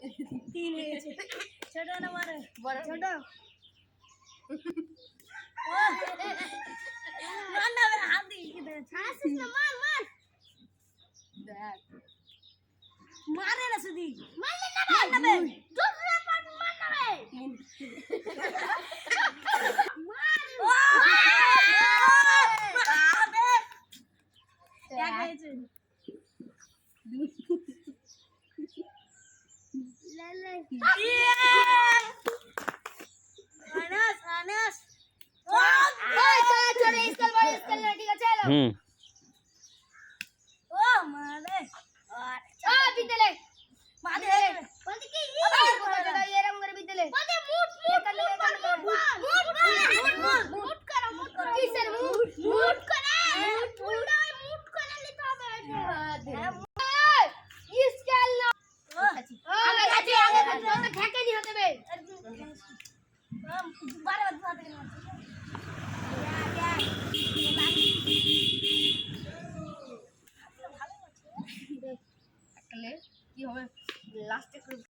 তিন হয়ে গেছে ছোট না বড় ছোট মান না হাত দিয়ে দে ছাড়ছিস না মার দেখ মারে না সুদি মারলে না মার না বে দুসরা পাট মার না বে মার আবে এক হয়েছে লে লে আনাস আনাস ওই চলে স্কুল ভাই স্কুল ঠিক আছে ও মারে বিদ্যালয় মাদে বলতে কি এরকম করে বিদ্যালয় বলতে মুট মুট করো কিসের মুট করে মুট করে নিতে হবে স্কুল না আগে তো ঠেকেনি হতে বে বারে বারে কি হবে লাস্টে